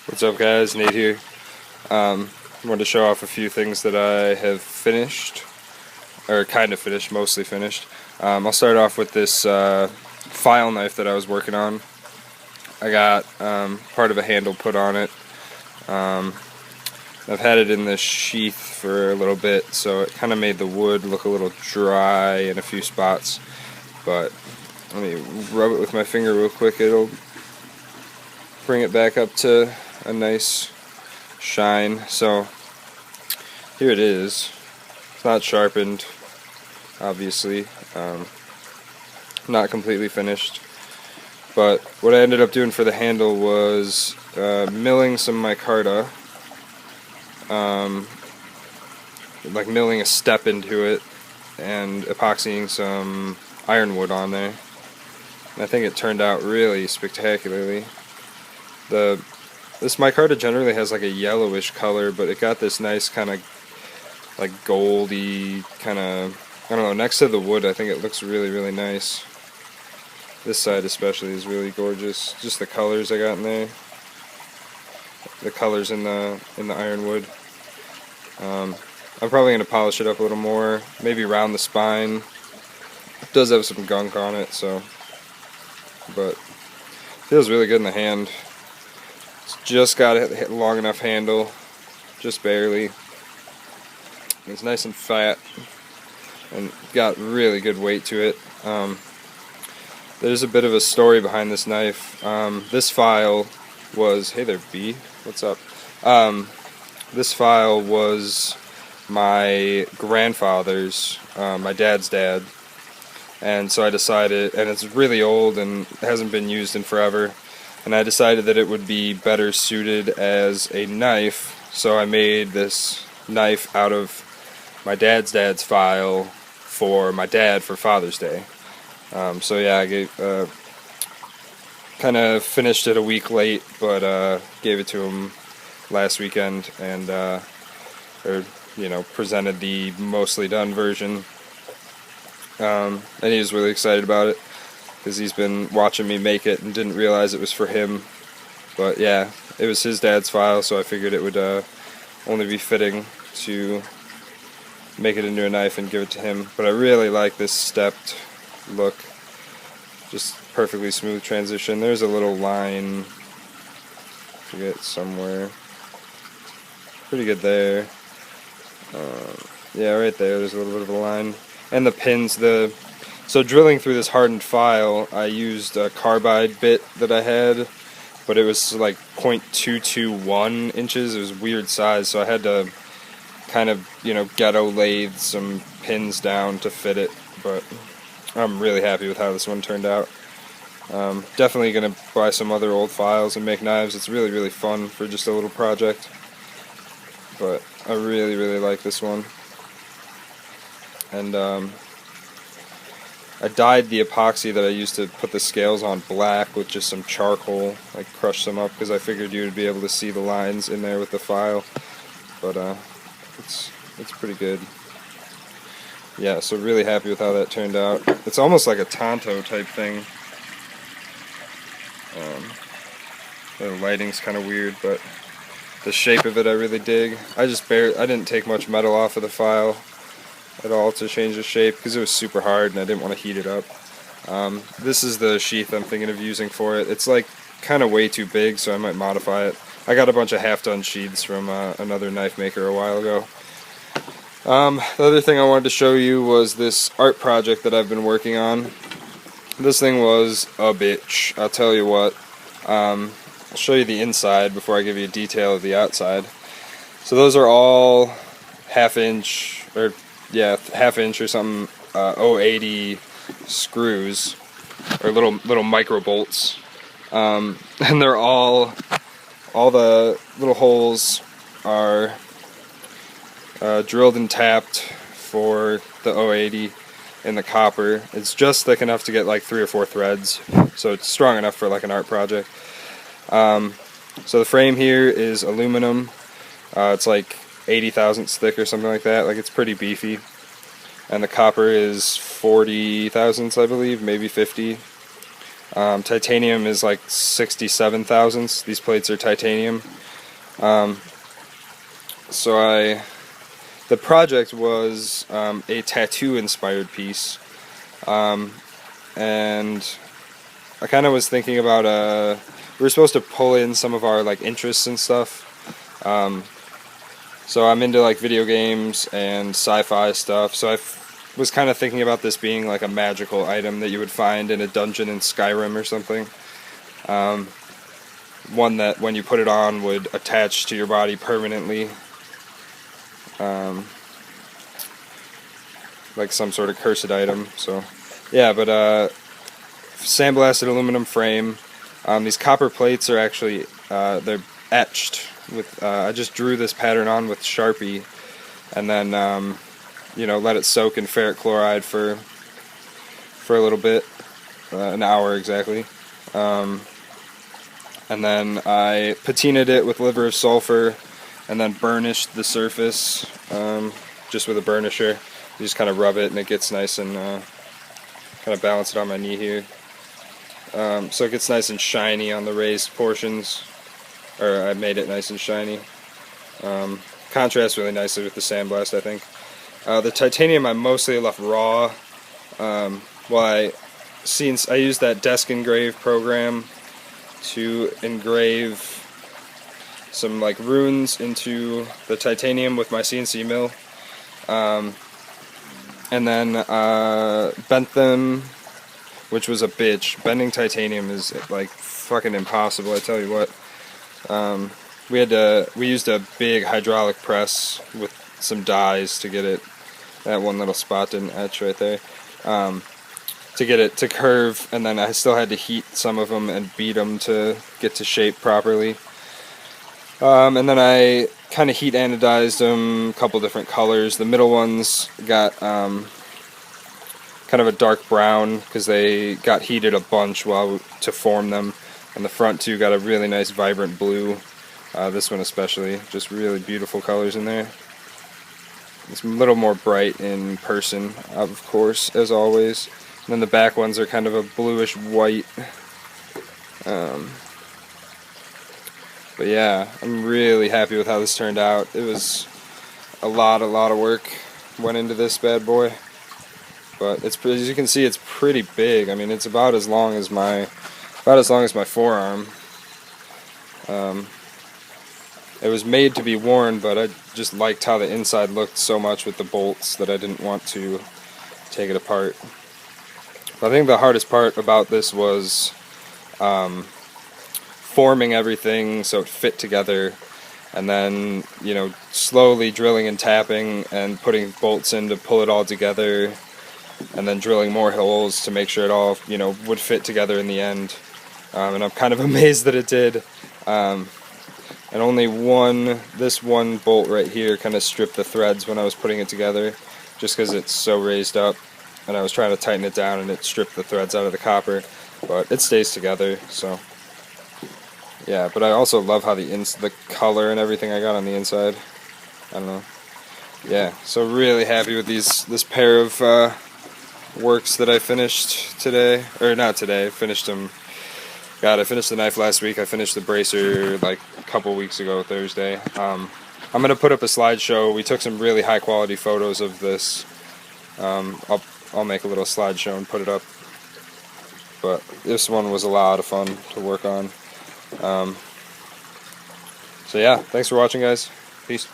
What's up, guys? Nate here. I wanted to show off a few things that I have finished, or kind of finished, mostly finished. I'll start off with this file knife that I was working on. I got part of a handle put on it. I've had it in this sheath for a little bit, so it kind of made the wood look a little dry in a few spots. But let me rub it with my finger real quick. It'll bring it back up to a nice shine. So here it is. It's not sharpened, obviously. Not completely finished. But what I ended up doing for the handle was milling some micarta, like milling a step into it, and epoxying some ironwood on there. And I think it turned out really spectacularly. This micarta generally has like a yellowish color, but it got this nice kind of like goldy kind of, I don't know, next to the wood I think it looks really, really nice. This side especially is really gorgeous. Just the colors I got in there. The colors in the ironwood. I'm probably going to polish it up a little more, maybe around the spine. It does have some gunk on it, so, but it feels really good in the hand. It's just got a long enough handle, just barely. It's nice and fat, and got really good weight to it. There's a bit of a story behind this knife. This file was, hey there, B, what's up? This file was my grandfather's, my dad's dad, and so I decided, and it's really old and hasn't been used in forever, and I decided that it would be better suited as a knife, so I made this knife out of my dad's file for my dad for Father's Day. So yeah, I kind of finished it a week late, but gave it to him last weekend, and presented the mostly done version. And he was really excited about it because he's been watching me make it and didn't realize it was for him. But yeah, it was his dad's file, so I figured it would only be fitting to make it into a knife and give it to him. But I really like this stepped look. Just perfectly smooth transition. There's a little line, I forget, somewhere. Pretty good there. Yeah, right there, there's a little bit of a line. And the pins, so drilling through this hardened file, I used a carbide bit that I had, but it was like 0.221 inches. It was a weird size, so I had to kind of, ghetto lathe some pins down to fit it, but I'm really happy with how this one turned out. Definitely going to buy some other old files and make knives. It's really, really fun for just a little project. But I really, really like this one. And I dyed the epoxy that I used to put the scales on black with just some charcoal. I crushed some up because I figured you would be able to see the lines in there with the file. But it's pretty good. Yeah, so really happy with how that turned out. It's almost like a Tonto type thing. The lighting's kind of weird, but the shape of it I really dig. I didn't take much metal off of the file at all to change the shape because it was super hard and I didn't want to heat it up. This is the sheath I'm thinking of using for it. It's like kind of way too big, so I might modify it. I got a bunch of half-done sheaths from another knife maker a while ago. The other thing I wanted to show you was this art project that I've been working on. This thing was a bitch, I'll tell you what. I'll show you the inside before I give you a detail of the outside. So those are all half-inch or something 080 screws, or little micro bolts, and they're all the little holes are drilled and tapped for the 080 in the copper. It's just thick enough to get like 3 or 4 threads, so it's strong enough for like an art project. So the frame here is aluminum. It's like 80 thousandths thick or something like that. Like, it's pretty beefy. And the copper is 40 thousandths, I believe, maybe 50. Titanium is like 67 thousandths. These plates are titanium. So the project was a tattoo-inspired piece, and I kind of was thinking about we were supposed to pull in some of our like interests and stuff. So I'm into like video games and sci-fi stuff. So I was kind of thinking about this being like a magical item that you would find in a dungeon in Skyrim or something. One that when you put it on would attach to your body permanently. Like some sort of cursed item. So yeah, but sandblasted aluminum frame. These copper plates are actually they're etched with I just drew this pattern on with Sharpie, and then let it soak in ferric chloride for a little bit, an hour exactly, and then I patinaed it with liver of sulfur, and then burnished the surface just with a burnisher. You just kind of rub it and it gets nice and kind of balance it on my knee here. So it gets nice and shiny on the raised portions, or I made it nice and shiny. Contrasts really nicely with the sandblast, I think. The titanium I mostly left raw. I used that desk engrave program to engrave some like runes into the titanium with my CNC mill, and then bent them, which was a bitch. Bending titanium is like fucking impossible, I tell you what. We used a big hydraulic press with some dies to get it, that one little spot didn't etch right there, to get it to curve, and then I still had to heat some of them and beat them to get to shape properly. And then I kind of heat anodized them, a couple different colors. The middle ones got kind of a dark brown because they got heated a bunch to form them, and the front two got a really nice vibrant blue. This one especially, just really beautiful colors in there. It's a little more bright in person, of course, as always. And then the back ones are kind of a bluish white. But yeah, I'm really happy with how this turned out. It was a lot of work went into this bad boy. But it's, as you can see, it's pretty big. I mean, it's about as long as my forearm. It was made to be worn, but I just liked how the inside looked so much with the bolts that I didn't want to take it apart. But I think the hardest part about this was forming everything so it fit together, and then slowly drilling and tapping and putting bolts in to pull it all together, and then drilling more holes to make sure it all would fit together in the end. And I'm kind of amazed that it did. And only this one bolt right here kind of stripped the threads when I was putting it together, just because it's so raised up, and I was trying to tighten it down and it stripped the threads out of the copper, but it stays together. So yeah, but I also love how the color and everything I got on the inside. I don't know. Yeah, so really happy with this pair of works that I finished today, or not today. Finished them. God, I finished the knife last week. I finished the bracer like a couple weeks ago, Thursday. I'm gonna put up a slideshow. We took some really high quality photos of this. I'll make a little slideshow and put it up. But this one was a lot of fun to work on. So yeah, thanks for watching, guys. Peace.